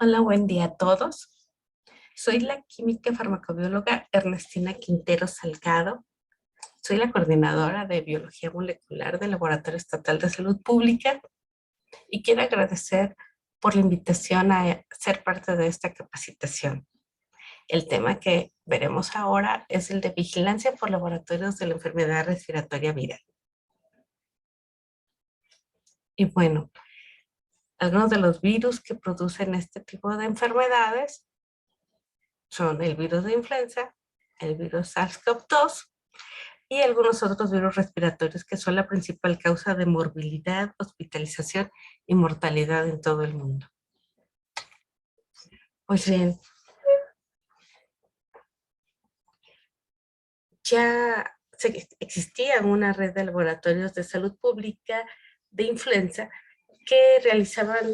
Hola, buen día a todos. Soy la química farmacobióloga Ernestina Quintero Salgado. Soy la coordinadora de Biología Molecular del Laboratorio Estatal de Salud Pública y quiero agradecer por la invitación a ser parte de esta capacitación. El tema que veremos ahora es el de vigilancia por laboratorios de la enfermedad respiratoria viral. Y bueno, algunos de los virus que producen este tipo de enfermedades son el virus de influenza, el virus SARS-CoV-2 y algunos otros virus respiratorios que son la principal causa de morbilidad, hospitalización y mortalidad en todo el mundo. Pues bien, ya existía una red de laboratorios de salud pública de influenza que realizaban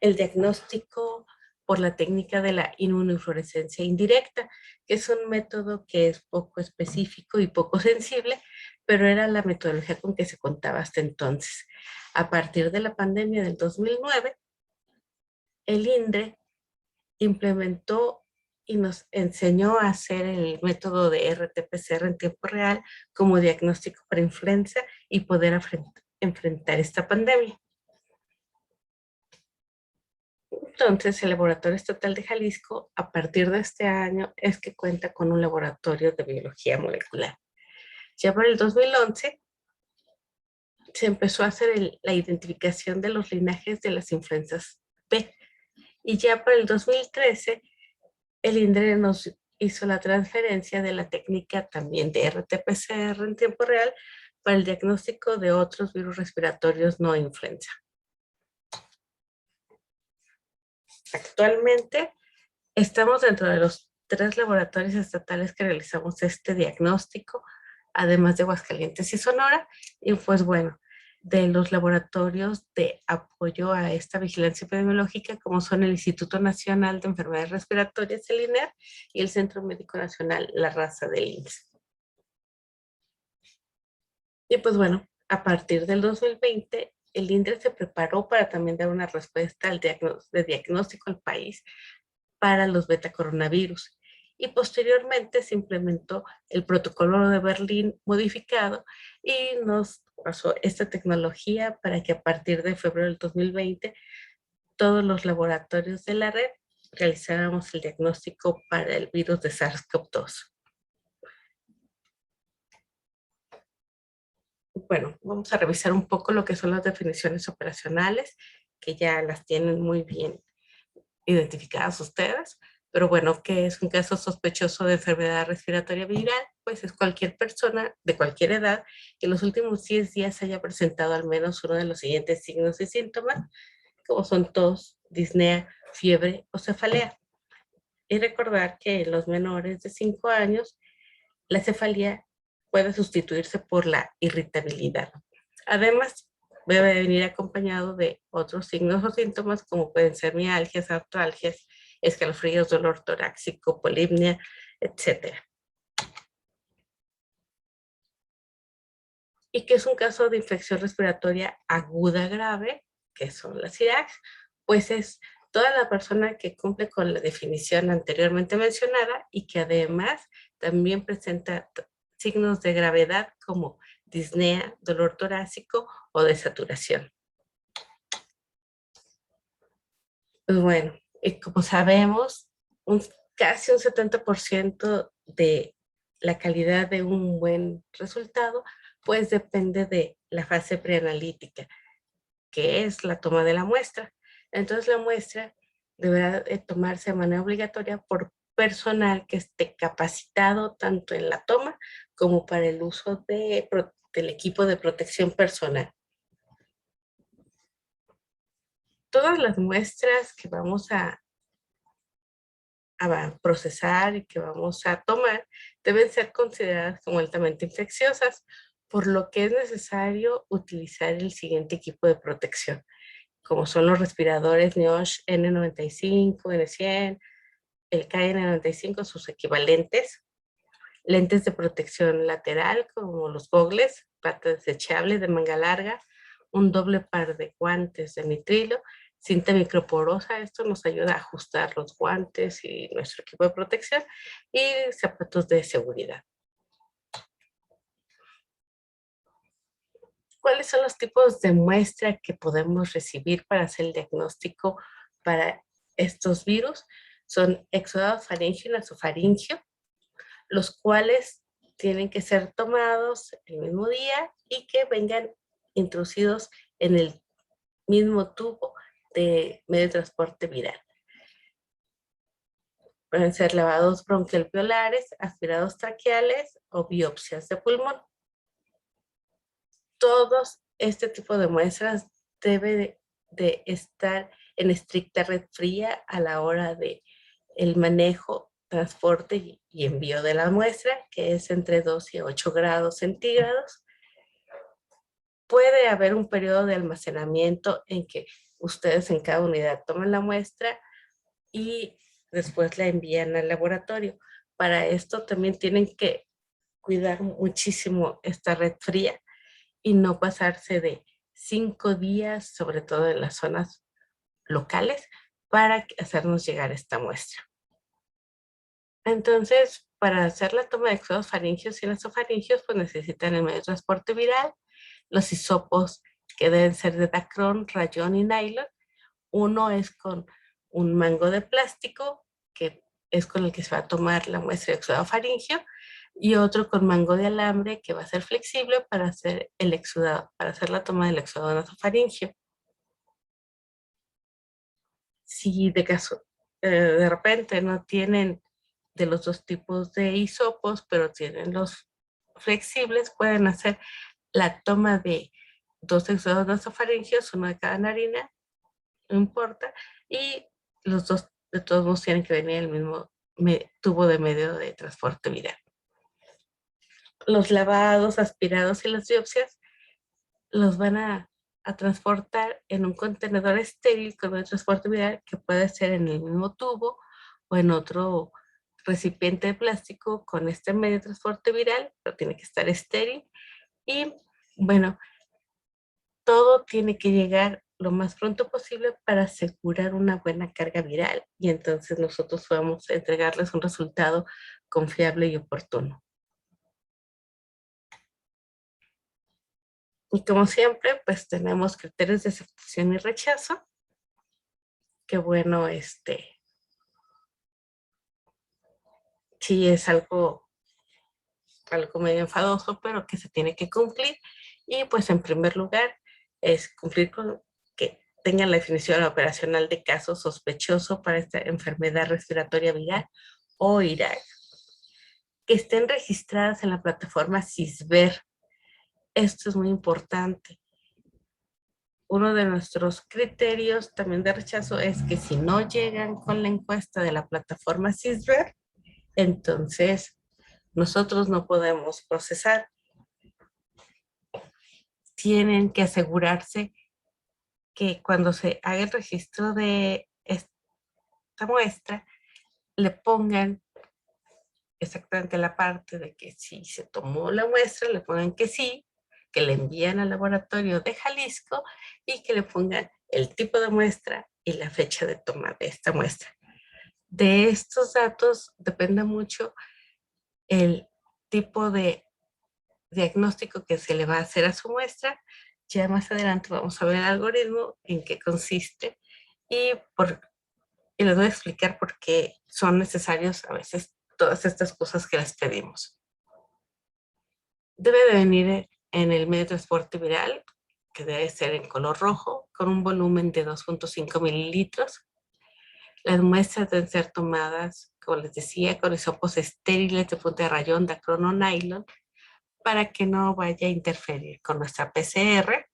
el diagnóstico por la técnica de la inmunofluorescencia indirecta, que es un método que es poco específico y poco sensible, pero era la metodología con que se contaba hasta entonces. A partir de la pandemia del 2009, el INDRE implementó y nos enseñó a hacer el método de RT-PCR en tiempo real como diagnóstico para influenza y poder enfrentar esta pandemia. Entonces, el Laboratorio Estatal de Jalisco, a partir de este año, es que cuenta con un laboratorio de biología molecular. Ya por el 2011 se empezó a hacer la identificación de los linajes de las influencias B. Y ya para el 2013, el INDRE nos hizo la transferencia de la técnica también de RT-PCR en tiempo real para el diagnóstico de otros virus respiratorios no influenza. Actualmente, estamos dentro de los 3 laboratorios estatales que realizamos este diagnóstico, además de Aguascalientes y Sonora. Y pues bueno, de los laboratorios de apoyo a esta vigilancia epidemiológica, como son el Instituto Nacional de Enfermedades Respiratorias, el INER, y el Centro Médico Nacional, la raza del IMSS. Y pues bueno, a partir del 2020, el INDRE se preparó para también dar una respuesta de diagnóstico al país para los betacoronavirus. Y posteriormente se implementó el protocolo de Berlín modificado y nos pasó esta tecnología para que a partir de febrero del 2020 todos los laboratorios de la red realizáramos el diagnóstico para el virus de SARS-CoV-2. Bueno, vamos a revisar un poco lo que son las definiciones operacionales, que ya las tienen muy bien identificadas ustedes. Pero bueno, ¿qué es un caso sospechoso de enfermedad respiratoria viral? Pues es cualquier persona de cualquier edad que en los últimos 10 días haya presentado al menos uno de los siguientes signos y síntomas, como son tos, disnea, fiebre o cefalea. Y recordar que en los menores de 5 años, la cefalea puede sustituirse por la irritabilidad. Además, debe venir acompañado de otros signos o síntomas como pueden ser mialgias, artralgias, escalofríos, dolor torácico, polipnia, etc. Y que es un caso de infección respiratoria aguda grave, que son las IRAX, pues es toda la persona que cumple con la definición anteriormente mencionada y que además también presenta signos de gravedad como disnea, dolor torácico o desaturación. Pues bueno, como sabemos, casi un 70% de la calidad de un buen resultado, pues depende de la fase preanalítica, que es la toma de la muestra. Entonces la muestra deberá tomarse de manera obligatoria por personal que esté capacitado tanto en la toma como para el uso del equipo de protección personal. Todas las muestras que vamos a procesar y que vamos a tomar deben ser consideradas como altamente infecciosas, por lo que es necesario utilizar el siguiente equipo de protección, como son los respiradores NIOSH N95, N100, el KN95, sus equivalentes, lentes de protección lateral como los gogles, pata desechable de manga larga, un doble par de guantes de nitrilo, cinta microporosa. Esto nos ayuda a ajustar los guantes y nuestro equipo de protección y zapatos de seguridad. ¿Cuáles son los tipos de muestra que podemos recibir para hacer el diagnóstico para estos virus? Son exudado faríngeo y nasofaríngeo, los cuales tienen que ser tomados el mismo día y que vengan introducidos en el mismo tubo de medio de transporte viral. Pueden ser lavados bronquialveolares, aspirados traqueales o biopsias de pulmón. Todos este tipo de muestras debe de estar en estricta red fría a la hora de el manejo, transporte y envío de la muestra, que es entre 2 y 8 grados centígrados. Puede haber un periodo de almacenamiento en que ustedes en cada unidad toman la muestra y después la envían al laboratorio. Para esto también tienen que cuidar muchísimo esta red fría y no pasarse de 5 días, sobre todo en las zonas locales, para hacernos llegar esta muestra. Entonces, para hacer la toma de exudados faringios y nasofaringios, pues necesitan el medio de transporte viral, los hisopos que deben ser de dacrón, rayón y nylon. Uno es con un mango de plástico, que es con el que se va a tomar la muestra de exudado faríngeo, y otro con mango de alambre, que va a ser flexible para hacer el exudado, para hacer la toma del exudado nasofaríngeo. Si de repente no tienen de los dos tipos de hisopos, pero tienen los flexibles, pueden hacer la toma de 2 exudados nasofaringios, uno de cada narina, no importa, y los dos de todos modos tienen que venir el mismo tubo de medio de transporte viral. Los lavados, aspirados y las biopsias los van a transportar en un contenedor estéril con el transporte viral, que puede ser en el mismo tubo o en otro recipiente de plástico con este medio de transporte viral, pero tiene que estar estéril. Y bueno, todo tiene que llegar lo más pronto posible para asegurar una buena carga viral y entonces nosotros podemos entregarles un resultado confiable y oportuno. Y como siempre, pues tenemos criterios de aceptación y rechazo. Que bueno, sí es algo medio enfadoso, pero que se tiene que cumplir. Y pues en primer lugar es cumplir con que tengan la definición operacional de caso sospechoso para esta enfermedad respiratoria viral o IRAG, que estén registradas en la plataforma CISVER. Esto es muy importante. Uno de nuestros criterios también de rechazo es que si no llegan con la encuesta de la plataforma CISVER, entonces nosotros no podemos procesar. Tienen que asegurarse que cuando se haga el registro de esta muestra, le pongan exactamente la parte de que si se tomó la muestra, le pongan que sí, que le envían al laboratorio de Jalisco y que le pongan el tipo de muestra y la fecha de toma de esta muestra. De estos datos depende mucho el tipo de diagnóstico que se le va a hacer a su muestra. Ya más adelante vamos a ver el algoritmo, en qué consiste y les voy a explicar por qué son necesarios a veces todas estas cosas que les pedimos. Debe de venir en el medio de transporte viral, que debe ser en color rojo, con un volumen de 2.5 mililitros. Las muestras deben ser tomadas, como les decía, con hisopos estériles de punta de rayón, dacrón o nylon, para que no vaya a interferir con nuestra PCR.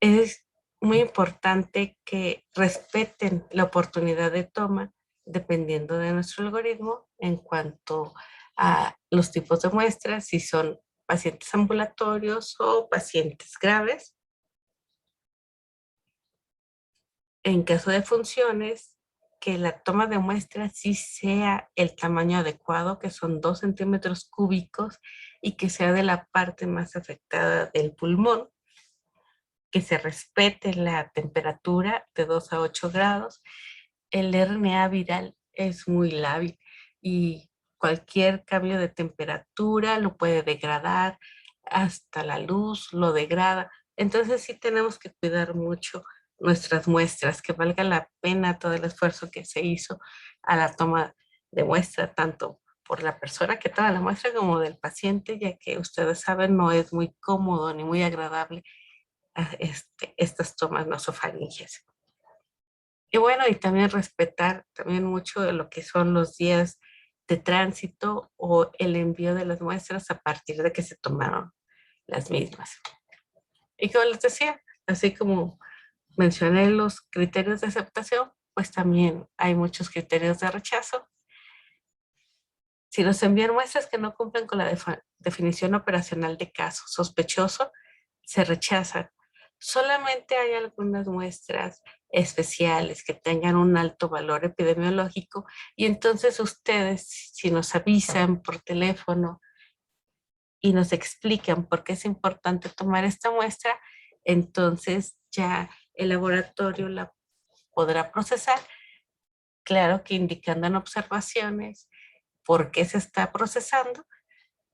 Es muy importante que respeten la oportunidad de toma dependiendo de nuestro algoritmo en cuanto a los tipos de muestras, si son pacientes ambulatorios o pacientes graves. En caso de funciones, que la toma de muestras sí sea el tamaño adecuado, que son 2 centímetros cúbicos, y que sea de la parte más afectada del pulmón. que se respete la temperatura de 2 a 8 grados. El RNA viral es muy lábil y cualquier cambio de temperatura lo puede degradar, hasta la luz lo degrada. Entonces sí tenemos que cuidar mucho nuestras muestras, que valga la pena todo el esfuerzo que se hizo a la toma de muestra, tanto por la persona que toma la muestra como del paciente, ya que ustedes saben no es muy cómodo ni muy agradable estas tomas nasofaringes. Y bueno, y también respetar también mucho de lo que son los días de tránsito o el envío de las muestras a partir de que se tomaron las mismas. Y como les decía, así como mencioné los criterios de aceptación, pues también hay muchos criterios de rechazo. Si nos envían muestras que no cumplen con la definición operacional de caso sospechoso, se rechazan. Solamente hay algunas muestras especiales que tengan un alto valor epidemiológico y entonces ustedes, si nos avisan por teléfono y nos explican por qué es importante tomar esta muestra, entonces ya el laboratorio la podrá procesar, claro que indicando en observaciones por qué se está procesando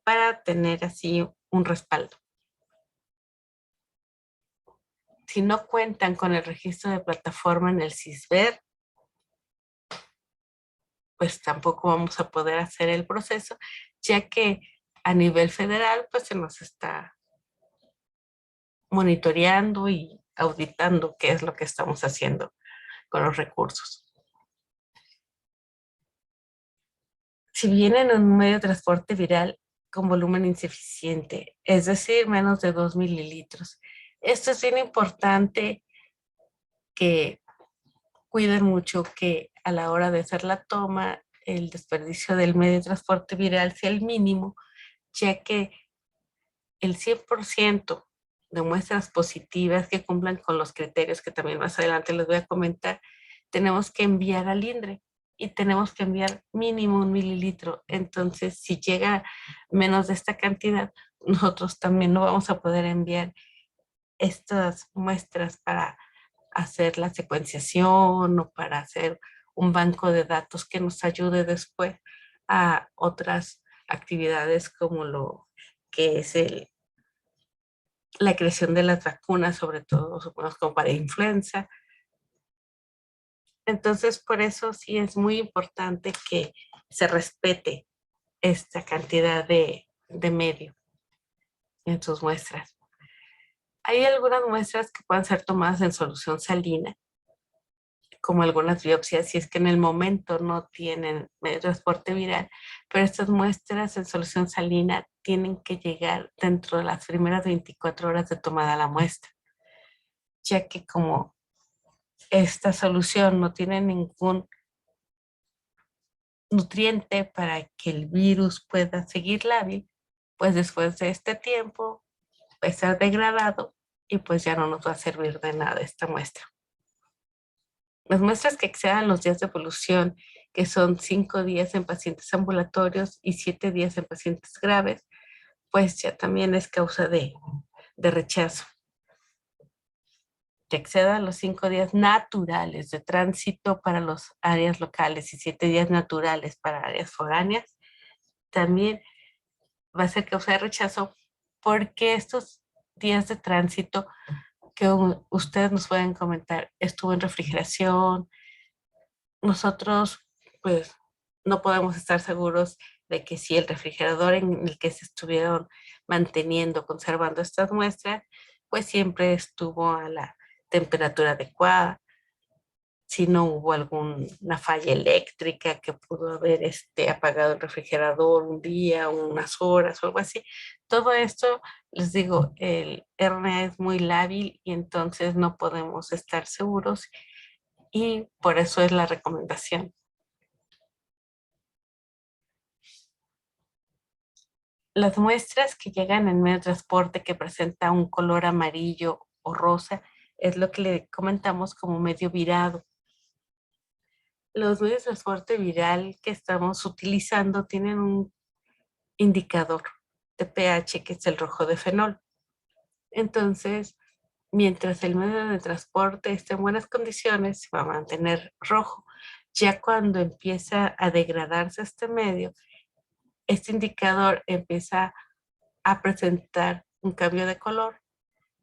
para tener así un respaldo. Si no cuentan con el registro de plataforma en el CISBER, pues tampoco vamos a poder hacer el proceso, ya que a nivel federal pues se nos está monitoreando y auditando qué es lo que estamos haciendo con los recursos. Si vienen en un medio de transporte viral con volumen insuficiente, es decir, menos de 2 mililitros, esto es bien importante que cuiden mucho que a la hora de hacer la toma, el desperdicio del medio de transporte viral sea el mínimo, ya que el 100% de muestras positivas que cumplan con los criterios que también más adelante les voy a comentar, tenemos que enviar al INDRE y tenemos que enviar mínimo 1 mililitro. Entonces, si llega menos de esta cantidad, nosotros también no vamos a poder enviar estas muestras para hacer la secuenciación o para hacer un banco de datos que nos ayude después a otras actividades como lo que es la creación de las vacunas, sobre todo suponemos como para influenza. Entonces, por eso sí es muy importante que se respete esta cantidad de medio en sus muestras. Hay algunas muestras que pueden ser tomadas en solución salina, como algunas biopsias, si es que en el momento no tienen medio de transporte viral, pero estas muestras en solución salina tienen que llegar dentro de las primeras 24 horas de tomada la muestra, ya que como esta solución no tiene ningún nutriente para que el virus pueda seguir lábil, pues después de este tiempo puede ser degradado y pues ya no nos va a servir de nada esta muestra. Las muestras que excedan los días de evolución, que son 5 días en pacientes ambulatorios y 7 días en pacientes graves, pues ya también es causa de rechazo. Que excedan los 5 días naturales de tránsito para las áreas locales y 7 días naturales para áreas foráneas, también va a ser causa de rechazo porque estos días de tránsito que ustedes nos pueden comentar, estuvo en refrigeración, nosotros pues no podemos estar seguros de que si el refrigerador en el que se estuvieron manteniendo, conservando estas muestras, pues siempre estuvo a la temperatura adecuada, si no hubo alguna falla eléctrica que pudo haber apagado el refrigerador un día, unas horas o algo así. Todo esto, les digo, el RNA es muy lábil y entonces no podemos estar seguros y por eso es la recomendación. Las muestras que llegan en medio de transporte que presenta un color amarillo o rosa es lo que le comentamos como medio virado. Los medios de transporte viral que estamos utilizando tienen un indicador de pH que es el rojo de fenol. Entonces, mientras el medio de transporte esté en buenas condiciones, se va a mantener rojo. Ya cuando empieza a degradarse este medio, este indicador empieza a presentar un cambio de color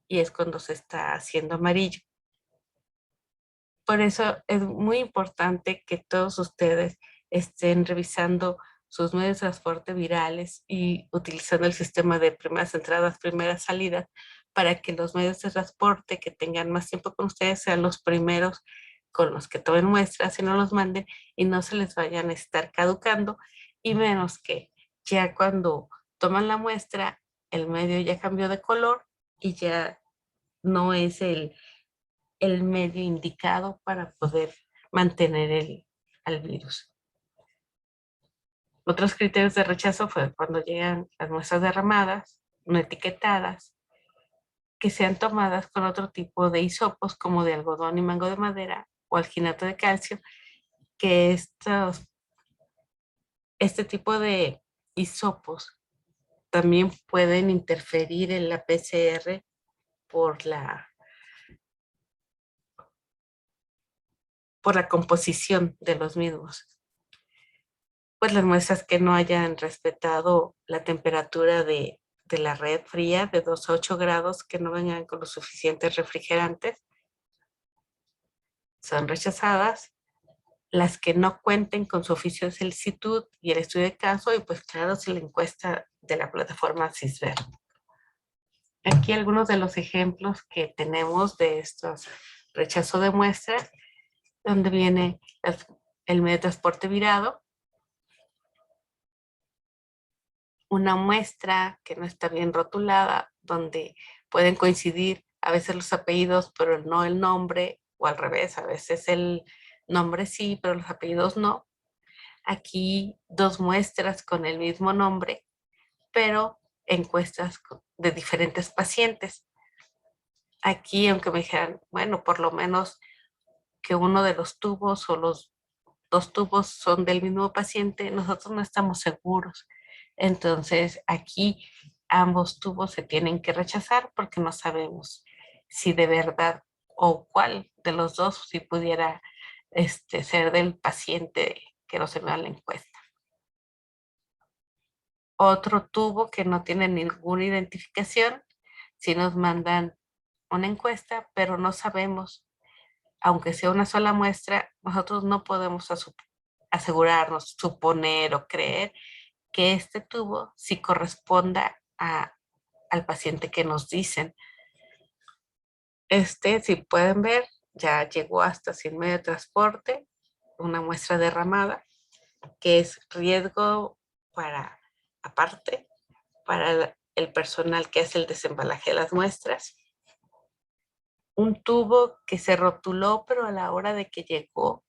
y es cuando se está haciendo amarillo. Por eso es muy importante que todos ustedes estén revisando sus medios de transporte virales y utilizando el sistema de primeras entradas, primeras salidas, para que los medios de transporte que tengan más tiempo con ustedes sean los primeros con los que tomen muestras y no los manden y no se les vayan a estar caducando, y menos que ya cuando toman la muestra, el medio ya cambió de color y ya no es el medio indicado para poder mantener al virus. Otros criterios de rechazo fue cuando llegan las muestras derramadas, no etiquetadas, que sean tomadas con otro tipo de hisopos como de algodón y mango de madera o alginato de calcio, que este tipo de hisopos también pueden interferir en la PCR por la composición de los mismos. Pues las muestras que no hayan respetado la temperatura de la red fría de 2 a 8 grados, que no vengan con los suficientes refrigerantes, son rechazadas. Las que no cuenten con su oficio de solicitud y el estudio de caso, y pues claro, si la encuesta de la plataforma CISBER. Aquí algunos de los ejemplos que tenemos de estos rechazos de muestras, donde viene el medio de transporte virado, una muestra que no está bien rotulada, donde pueden coincidir a veces los apellidos, pero no el nombre, o al revés, a veces el nombre sí, pero los apellidos no. Aquí 2 muestras con el mismo nombre, pero encuestas de diferentes pacientes. Aquí, aunque me dijeran, bueno, por lo menos que uno de los tubos o los 2 tubos son del mismo paciente, nosotros no estamos seguros. Entonces, aquí ambos tubos se tienen que rechazar porque no sabemos si de verdad o cuál de los dos si pudiera ser del paciente que nos envió la encuesta. Otro tubo que no tiene ninguna identificación, si nos mandan una encuesta, pero no sabemos, aunque sea una sola muestra, nosotros no podemos asegurarnos, suponer o creer que este tubo sí corresponda al paciente que nos dicen. Si pueden ver, ya llegó hasta sin medio de transporte, una muestra derramada, que es riesgo aparte, para el personal que hace el desembalaje de las muestras. Un tubo que se rotuló, pero a la hora de que llegó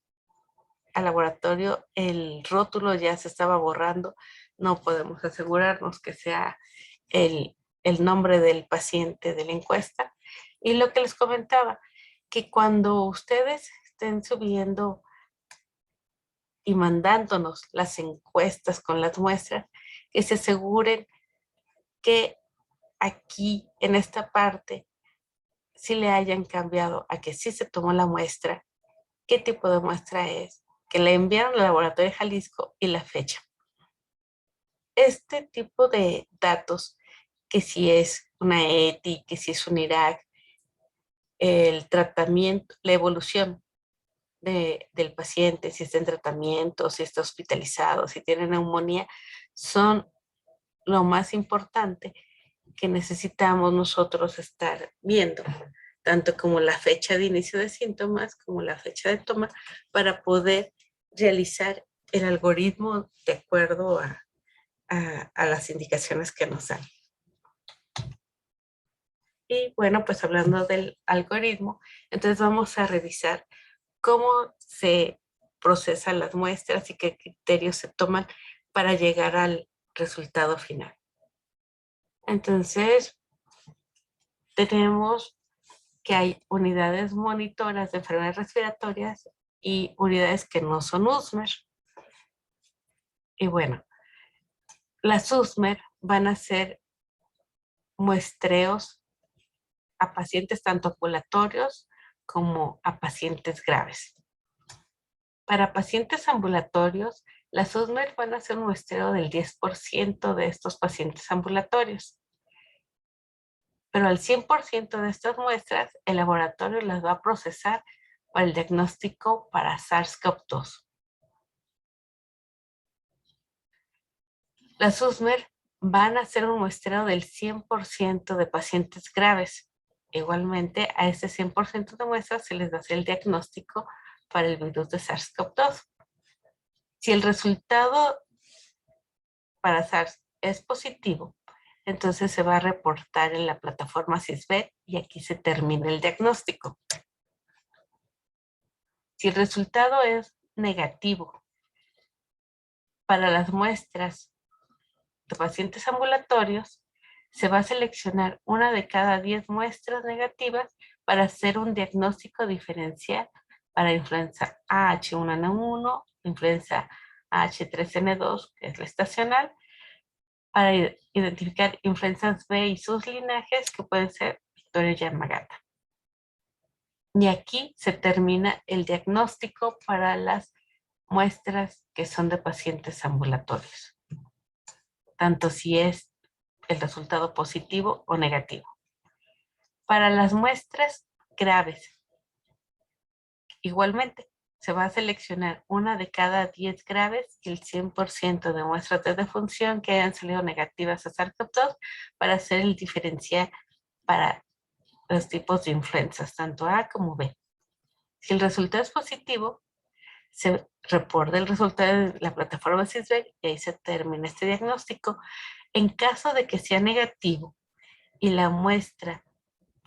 al laboratorio, el rótulo ya se estaba borrando. No podemos asegurarnos que sea el nombre del paciente de la encuesta. Y lo que les comentaba, que cuando ustedes estén subiendo y mandándonos las encuestas con las muestras, que se aseguren que aquí, en esta parte, sí le hayan cambiado a que sí se tomó la muestra, qué tipo de muestra es, que le enviaron al laboratorio de Jalisco y la fecha. Este tipo de datos, que si es una ETI, que si es un IRAC, el tratamiento, la evolución del paciente, si está en tratamiento, si está hospitalizado, si tiene neumonía, son lo más importante que necesitamos nosotros estar viendo, tanto como la fecha de inicio de síntomas, como la fecha de toma, para poder realizar el algoritmo de acuerdo a las indicaciones que nos dan. Y bueno, pues hablando del algoritmo, entonces vamos a revisar cómo se procesan las muestras y qué criterios se toman para llegar al resultado final. Entonces, tenemos que hay unidades monitoras de enfermedades respiratorias y unidades que no son USMER. Y bueno, las USMER van a ser muestreos a pacientes tanto ambulatorios como a pacientes graves. Para pacientes ambulatorios, las USMER van a hacer un muestreo del 10% de estos pacientes ambulatorios. Pero al 100% de estas muestras, el laboratorio las va a procesar para el diagnóstico para SARS-CoV-2. Las USMER van a hacer un muestreo del 100% de pacientes graves. Igualmente, a ese 100% de muestras se les va a hacer el diagnóstico para el virus de SARS-CoV-2. Si el resultado para SARS es positivo, entonces se va a reportar en la plataforma CISVET y aquí se termina el diagnóstico. Si el resultado es negativo para las muestras de pacientes ambulatorios, se va a seleccionar una de cada 10 muestras negativas para hacer un diagnóstico diferencial para influenza H1N1, influenza H3N2, que es la estacional, para identificar influencias B y sus linajes, que pueden ser Victoria y Yamagata. Y aquí se termina el diagnóstico para las muestras que son de pacientes ambulatorios, tanto si es el resultado positivo o negativo. Para las muestras graves, igualmente, se va a seleccionar una de cada 10 graves y el 100% de muestras de defunción que hayan salido negativas a SARS-CoV-2 para hacer el diferencial para los tipos de influencias, tanto A como B. Si el resultado es positivo, se reporta el resultado en la plataforma CISVET y ahí se termina este diagnóstico. En caso de que sea negativo y la muestra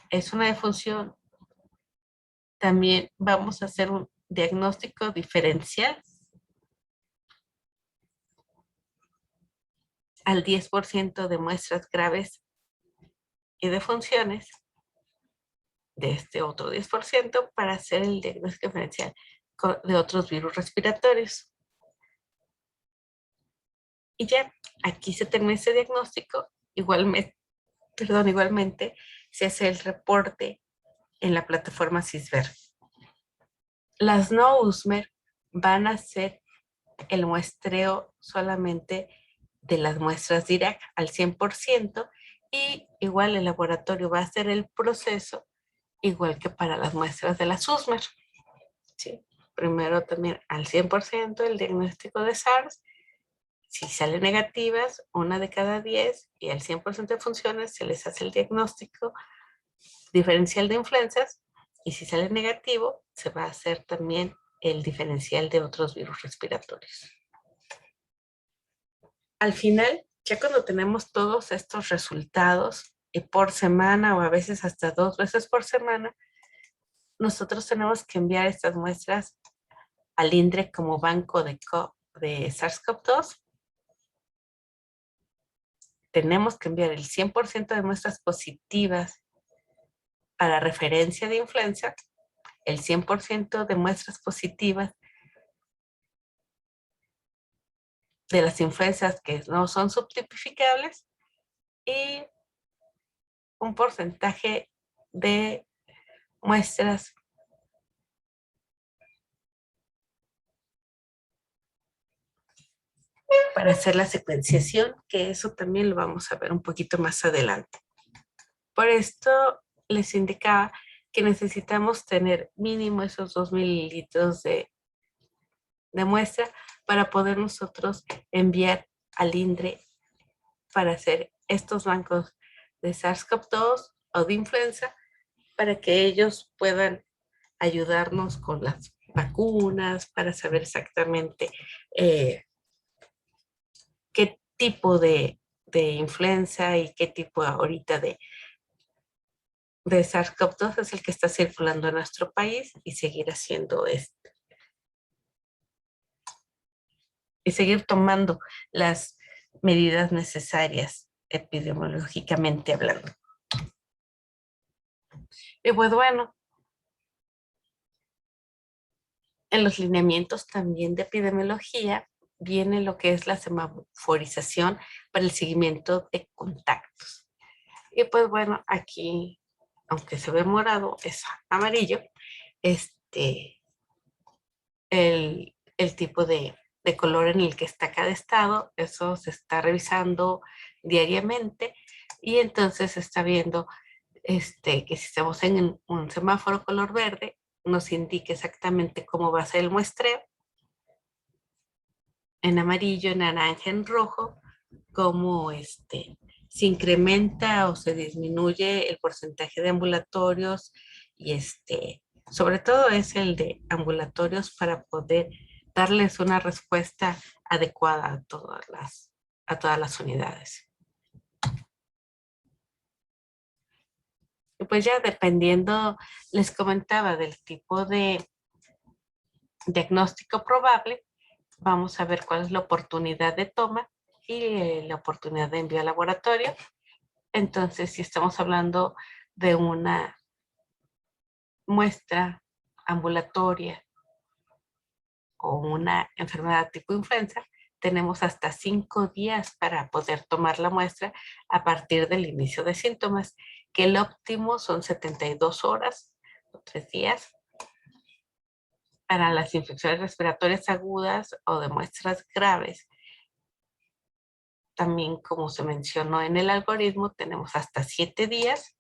es una defunción, también vamos a hacer un diagnóstico diferencial al 10% de muestras graves y defunciones de este otro 10% para hacer el diagnóstico diferencial de otros virus respiratorios. Y ya, aquí se termina ese diagnóstico. Igualmente se hace el reporte en la plataforma CISVER. Las no USMER van a hacer el muestreo solamente de las muestras DIRAC al 100% y igual el laboratorio va a hacer el proceso igual que para las muestras de las USMER. ¿Sí? Primero también al 100% el diagnóstico de SARS. Si salen negativas, una de cada 10 y al 100% de funciones se les hace el diagnóstico diferencial de influencias y si sale negativo, se va a hacer también el diferencial de otros virus respiratorios. Al final, ya cuando tenemos todos estos resultados por semana o a veces hasta 2 veces por semana, nosotros tenemos que enviar estas muestras al INDRE como banco de SARS-CoV-2. Tenemos que enviar el 100% de muestras positivas para referencia de influenza, el 100% de muestras positivas de las influencias que no son subtipificables y un porcentaje de muestras para hacer la secuenciación, que eso también lo vamos a ver un poquito más adelante. Por esto les indicaba que necesitamos tener mínimo esos 2 mililitros de muestra para poder nosotros enviar al INDRE para hacer estos bancos de SARS-CoV-2 o de influenza para que ellos puedan ayudarnos con las vacunas, para saber exactamente qué tipo de influenza y qué tipo ahorita de SARS-CoV-2 es el que está circulando en nuestro país y seguir haciendo esto. Y seguir tomando las medidas necesarias epidemiológicamente hablando. Y pues bueno, en los lineamientos también de epidemiología viene lo que es la semaforización para el seguimiento de contactos. Y pues bueno, aquí aunque se ve morado, es amarillo, el tipo de color en el que está cada estado. Eso se está revisando diariamente y entonces se está viendo que si estamos en un semáforo color verde, nos indique exactamente cómo va a ser el muestreo, en amarillo, en naranja, en rojo, cómo se incrementa o se disminuye el porcentaje de ambulatorios y sobre todo es el de ambulatorios para poder darles una respuesta adecuada a todas las unidades. Y pues ya dependiendo, les comentaba del tipo de diagnóstico probable, vamos a ver cuál es la oportunidad de toma y la oportunidad de envío al laboratorio. Entonces, si estamos hablando de una muestra ambulatoria o una enfermedad tipo influenza, tenemos hasta 5 días para poder tomar la muestra a partir del inicio de síntomas, que el óptimo son 72 horas o 3 días. Para las infecciones respiratorias agudas o de muestras graves, también como se mencionó en el algoritmo, tenemos hasta 7 días.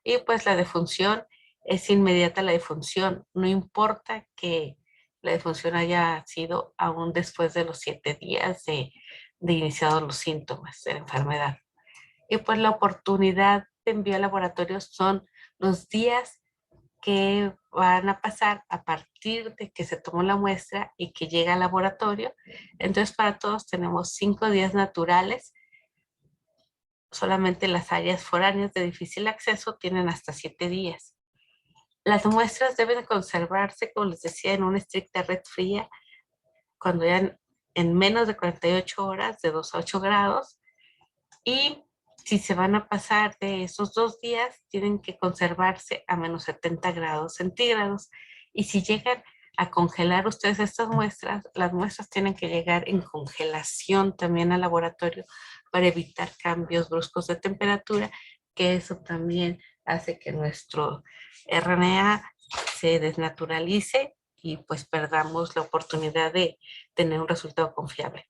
Y pues la defunción es inmediata la defunción. No importa que la defunción haya sido aún después de los 7 días de iniciados los síntomas de la enfermedad. Y pues la oportunidad de envío a laboratorios son los días que van a pasar a partir de que se tomó la muestra y que llega al laboratorio. Entonces, para todos tenemos 5 días naturales. Solamente las áreas foráneas de difícil acceso tienen hasta 7 días. Las muestras deben conservarse, como les decía, en una estricta red fría, cuando ya en menos de 48 horas, de 2 a 8 grados. Y si se van a pasar de esos 2 días, tienen que conservarse a menos 70 grados centígrados. Y si llegan a congelar ustedes estas muestras, las muestras tienen que llegar en congelación también al laboratorio para evitar cambios bruscos de temperatura, que eso también hace que nuestro RNA se desnaturalice y pues perdamos la oportunidad de tener un resultado confiable.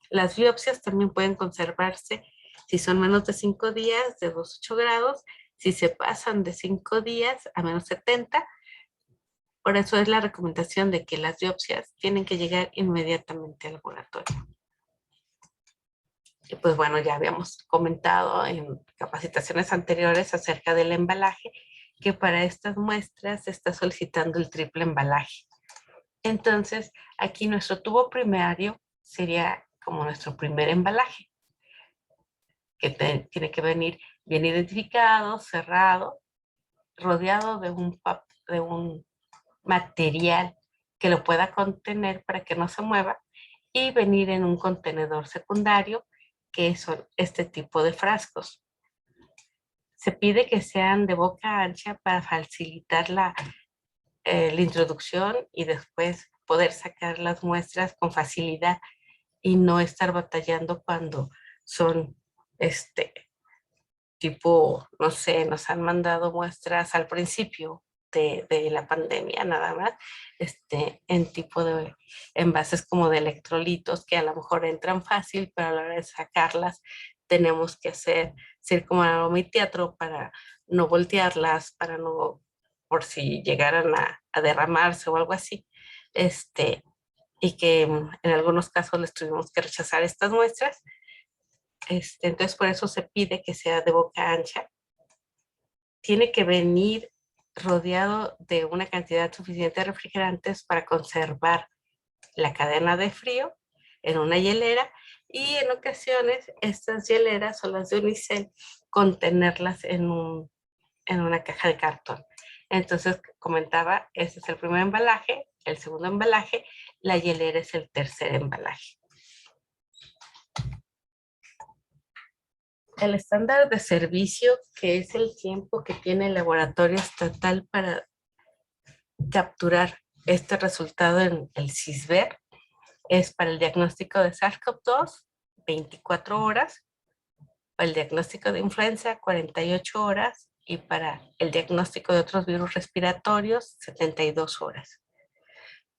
Las biopsias también pueden conservarse si son menos de 5 días, de 2 a 8 grados. Si se pasan de 5 días a menos 70, por eso es la recomendación de que las biopsias tienen que llegar inmediatamente al laboratorio. Y pues bueno, ya habíamos comentado en capacitaciones anteriores acerca del embalaje, que para estas muestras se está solicitando el triple embalaje. Entonces, aquí nuestro tubo primario sería como nuestro primer embalaje, que tiene que venir bien identificado, cerrado, rodeado de un material que lo pueda contener para que no se mueva y venir en un contenedor secundario, que son este tipo de frascos. Se pide que sean de boca ancha para facilitar la introducción y después poder sacar las muestras con facilidad y no estar batallando cuando son tipo, no sé, nos han mandado muestras al principio de la pandemia nada más, en tipo de envases como de electrolitos que a lo mejor entran fácil, pero a la hora de sacarlas tenemos que hacer circunmalometeatro para no voltearlas, para no, por si llegaran a derramarse o algo así, y que en algunos casos les tuvimos que rechazar estas muestras. Entonces, por eso se pide que sea de boca ancha. Tiene que venir rodeado de una cantidad suficiente de refrigerantes para conservar la cadena de frío en una hielera, y en ocasiones estas hieleras o las de unicel contenerlas en una caja de cartón. Entonces, comentaba, este es el primer embalaje, el segundo embalaje, la hielera es el tercer embalaje. El estándar de servicio, que es el tiempo que tiene el laboratorio estatal para capturar este resultado en el CISVER, es para el diagnóstico de SARS-CoV-2, 24 horas, para el diagnóstico de influenza, 48 horas, y para el diagnóstico de otros virus respiratorios, 72 horas.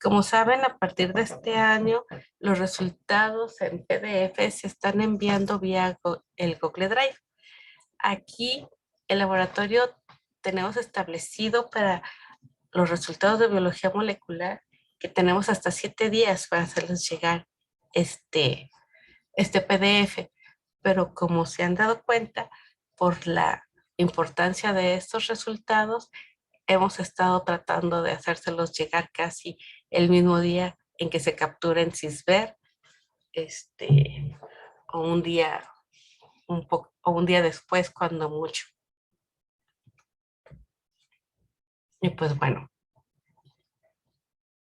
Como saben, a partir de este año, los resultados en PDF se están enviando vía el Google Drive. Aquí, el laboratorio tenemos establecido para los resultados de biología molecular que tenemos hasta 7 días para hacerles llegar este PDF. Pero como se han dado cuenta, por la importancia de estos resultados, hemos estado tratando de hacérselos llegar casi el mismo día en que se captura en CISVER, o un día después, cuando mucho. Y pues bueno,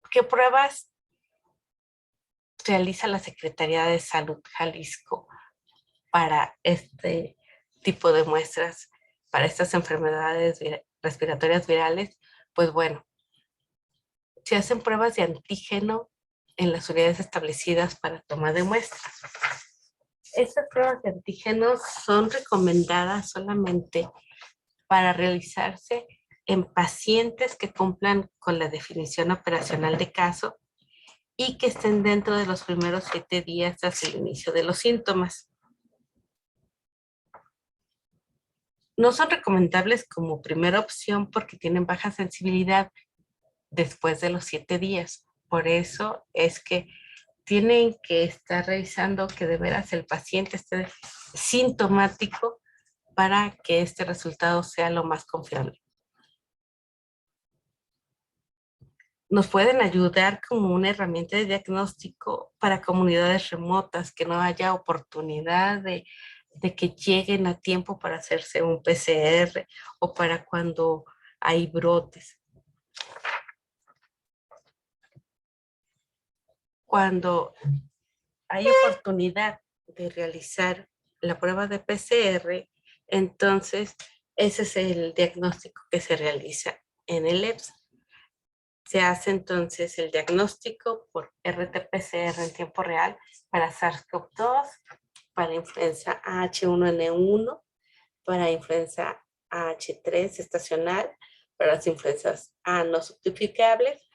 ¿qué pruebas realiza la Secretaría de Salud Jalisco para este tipo de muestras, para estas enfermedades respiratorias virales? Pues bueno, se hacen pruebas de antígeno en las unidades establecidas para toma de muestras. Estas pruebas de antígenos son recomendadas solamente para realizarse en pacientes que cumplan con la definición operacional de caso y que estén dentro de los primeros 7 días tras el inicio de los síntomas. No son recomendables como primera opción porque tienen baja sensibilidad después de los 7 días. Por eso es que tienen que estar revisando que de veras el paciente esté sintomático para que este resultado sea lo más confiable. Nos pueden ayudar como una herramienta de diagnóstico para comunidades remotas, que no haya oportunidad de que lleguen a tiempo para hacerse un PCR o para cuando hay brotes. Cuando hay oportunidad de realizar la prueba de PCR, entonces ese es el diagnóstico que se realiza en el EPS. Se hace entonces el diagnóstico por RT-PCR en tiempo real para SARS-CoV-2, para influenza H1N1, para influenza H3 estacional, para las influencias A no subtipicables,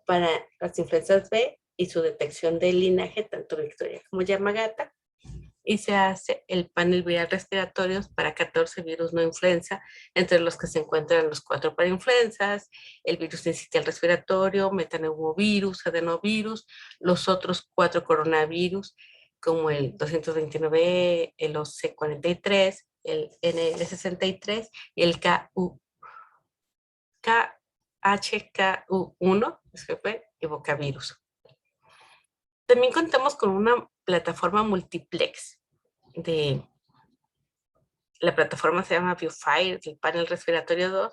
para las influencias B y su detección de linaje, tanto Victoria como Yamagata, y se hace el panel viral respiratorios para 14 virus no influenza, entre los que se encuentran los 4 parainfluenzas, el virus sincitial respiratorio, metaneumovirus, adenovirus, los otros 4 coronavirus, como el 229, el OC43, el NL63 y el KHKU1, y Bocavirus. También contamos con una plataforma multiplex. La plataforma se llama BioFire, el panel respiratorio 2,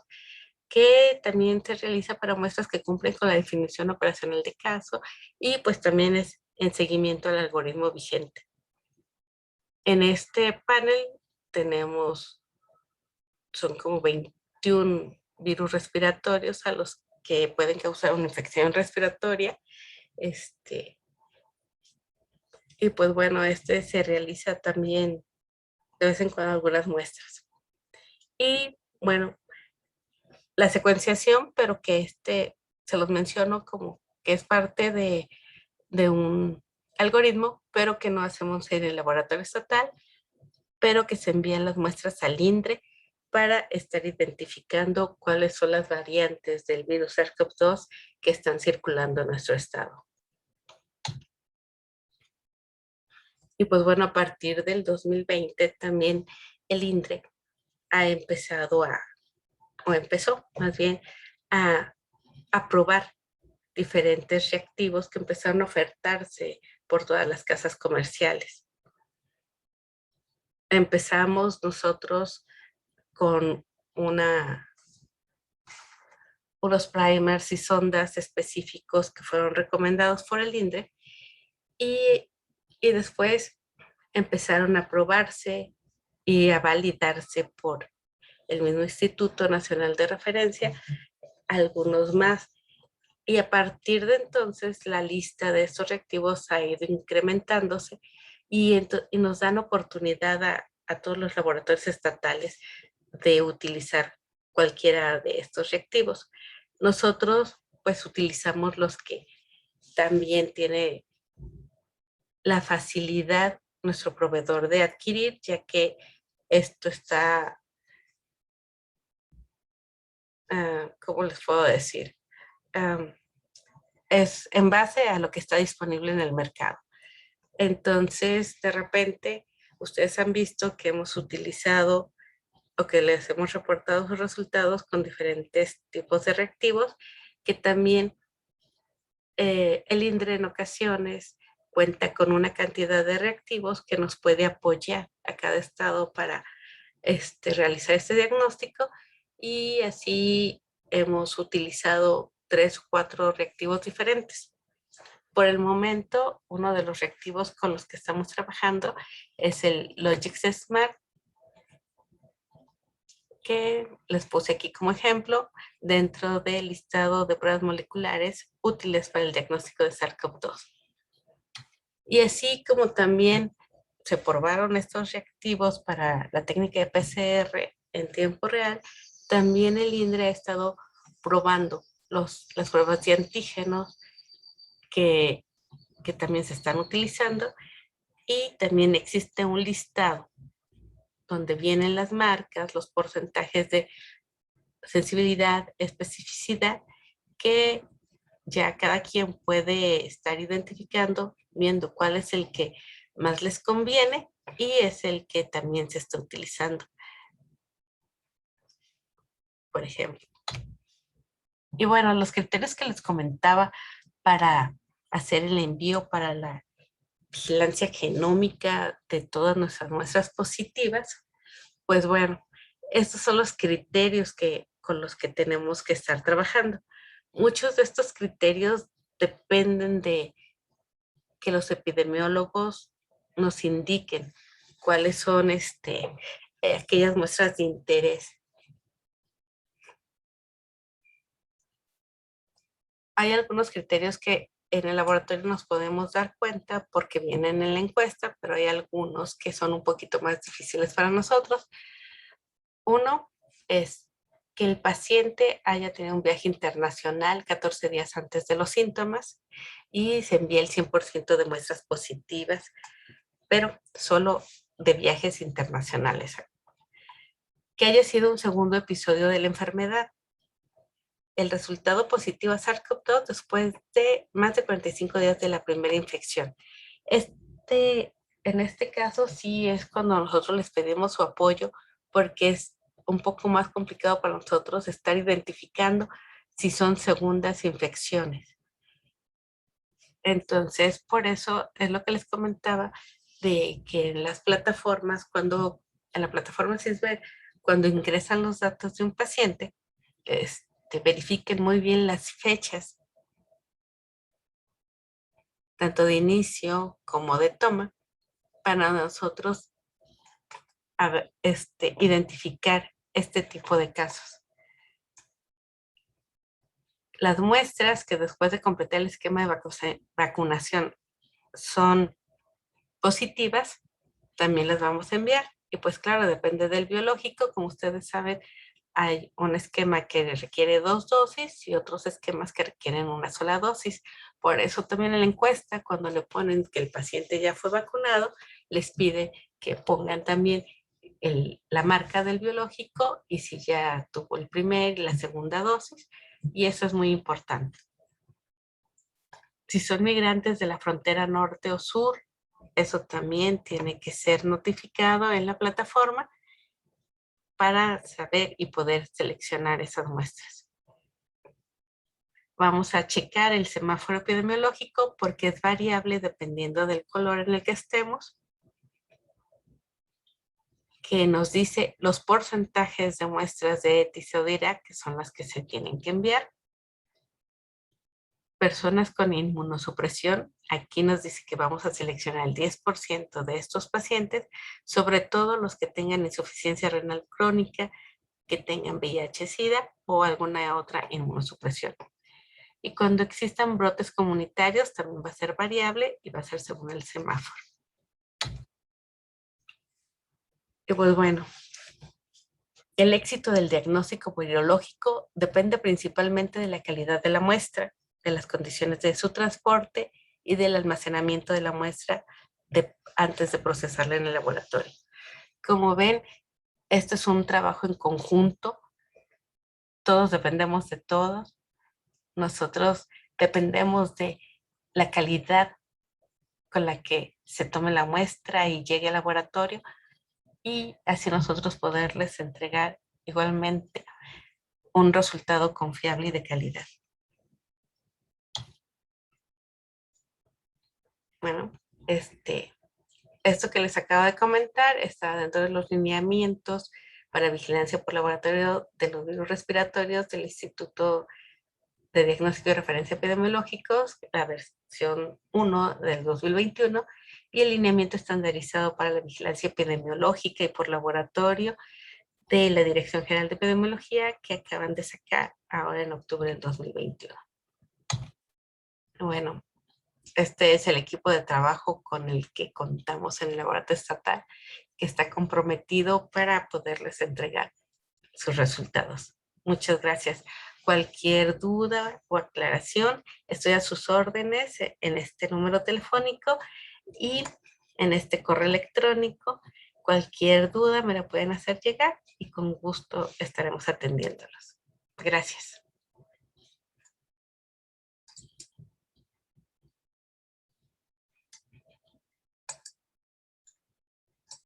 que también se realiza para muestras que cumplen con la definición operacional de caso y pues también es en seguimiento al algoritmo vigente. En este panel son como 21 virus respiratorios a los que pueden causar una infección respiratoria. Y pues bueno, se realiza también de vez en cuando algunas muestras. Y bueno, la secuenciación, pero que se los menciono como que es parte de un algoritmo, pero que no hacemos en el laboratorio estatal, pero que se envían las muestras al INDRE para estar identificando cuáles son las variantes del virus SARS-CoV-2 que están circulando en nuestro estado. Y pues bueno, a partir del 2020 también el INDRE empezó más bien a probar diferentes reactivos que empezaron a ofertarse por todas las casas comerciales. Empezamos nosotros con unos primers y sondas específicos que fueron recomendados por el INDRE y después empezaron a probarse y a validarse por el mismo Instituto Nacional de Referencia, algunos más. Y a partir de entonces, la lista de estos reactivos ha ido incrementándose y nos dan oportunidad a todos los laboratorios estatales de utilizar cualquiera de estos reactivos. Nosotros pues utilizamos los que también tiene la facilidad nuestro proveedor de adquirir, ya que esto está, ¿cómo les puedo decir? Es en base a lo que está disponible en el mercado. Entonces, de repente, ustedes han visto que hemos utilizado o que les hemos reportado sus resultados con diferentes tipos de reactivos, que también el INDRE en ocasiones cuenta con una cantidad de reactivos que nos puede apoyar a cada estado para realizar este diagnóstico, y así hemos utilizado 3 o 4 reactivos diferentes. Por el momento, uno de los reactivos con los que estamos trabajando es el Logix Smart, que les puse aquí como ejemplo dentro del listado de pruebas moleculares útiles para el diagnóstico de SARS-CoV-2. Y así como también se probaron estos reactivos para la técnica de PCR en tiempo real, también el INDRE ha estado probando las pruebas de antígenos que también se están utilizando, y también existe un listado donde vienen las marcas, los porcentajes de sensibilidad, especificidad, que ya cada quien puede estar identificando, viendo cuál es el que más les conviene y es el que también se está utilizando, por ejemplo. Y bueno, los criterios que les comentaba para hacer el envío para la vigilancia genómica de todas nuestras muestras positivas, pues bueno, estos son los criterios con los que tenemos que estar trabajando. Muchos de estos criterios dependen de que los epidemiólogos nos indiquen cuáles son aquellas muestras de interés. Hay algunos criterios que en el laboratorio nos podemos dar cuenta porque vienen en la encuesta, pero hay algunos que son un poquito más difíciles para nosotros. Uno es que el paciente haya tenido un viaje internacional 14 días antes de los síntomas y se envíe el 100% de muestras positivas, pero solo de viajes internacionales. Que haya sido un segundo episodio de la enfermedad. El resultado positivo a SARS-CoV-2 después de más de 45 días de la primera infección. En este caso sí es cuando nosotros les pedimos su apoyo, porque es un poco más complicado para nosotros estar identificando si son segundas infecciones. Entonces, por eso es lo que les comentaba, de que en las plataformas, en la plataforma CISBER, cuando ingresan los datos de un paciente, verifiquen muy bien las fechas, tanto de inicio como de toma, para nosotros identificar este tipo de casos. Las muestras que después de completar el esquema de vacunación son positivas, también las vamos a enviar. Y pues claro, depende del biológico. Como ustedes saben, hay un esquema que requiere 2 dosis y otros esquemas que requieren una sola dosis. Por eso también en la encuesta, cuando le ponen que el paciente ya fue vacunado, les pide que pongan también la marca del biológico y si ya tuvo el primer y la segunda dosis. Y eso es muy importante. Si son migrantes de la frontera norte o sur, eso también tiene que ser notificado en la plataforma para saber y poder seleccionar esas muestras. Vamos a checar el semáforo epidemiológico porque es variable dependiendo del color en el que estemos, que nos dice los porcentajes de muestras de ETS o de IRAC, que son las que se tienen que enviar. Personas con inmunosupresión, aquí nos dice que vamos a seleccionar el 10% de estos pacientes, sobre todo los que tengan insuficiencia renal crónica, que tengan VIH-Sida o alguna otra inmunosupresión. Y cuando existan brotes comunitarios también va a ser variable y va a ser según el semáforo. Y pues bueno, El éxito del diagnóstico virológico depende principalmente de la calidad de la muestra, de las condiciones de su transporte y del almacenamiento de la muestra antes de procesarla en el laboratorio. Como ven, este es un trabajo en conjunto. Todos dependemos de todos. Nosotros dependemos de la calidad con la que se tome la muestra y llegue al laboratorio, y así nosotros poderles entregar igualmente un resultado confiable y de calidad. Bueno, esto que les acabo de comentar está dentro de los lineamientos para vigilancia por laboratorio de los virus respiratorios del Instituto de Diagnóstico y Referencia Epidemiológicos, la versión 1 del 2021, y el lineamiento estandarizado para la vigilancia epidemiológica y por laboratorio de la Dirección General de Epidemiología, que acaban de sacar ahora en octubre del 2021. Bueno, este es el equipo de trabajo con el que contamos en el laboratorio estatal, que está comprometido para poderles entregar sus resultados. Muchas gracias. Cualquier duda o aclaración, estoy a sus órdenes en este número telefónico y en este correo electrónico. Cualquier duda me la pueden hacer llegar y con gusto estaremos atendiéndolos. Gracias.